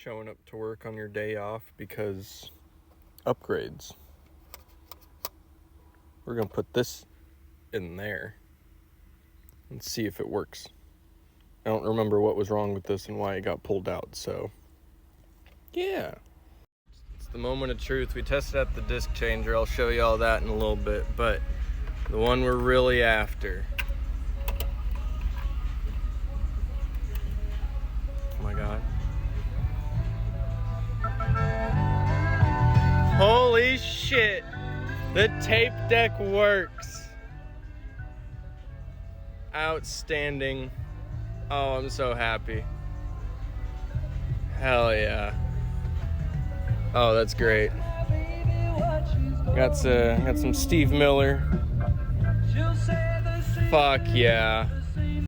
showing up to work on your day off because upgrades. We're gonna put this in there and see if it works. I don't remember what was wrong with this and why it got pulled out, so yeah. It's the moment of truth. We tested out the disc changer. I'll show you all that in a little bit, but the one we're really after. Oh my God. Holy shit, the tape deck works. Outstanding. Oh, I'm so happy. Hell yeah. Oh, that's great. Got some Steve Miller. Fuck yeah.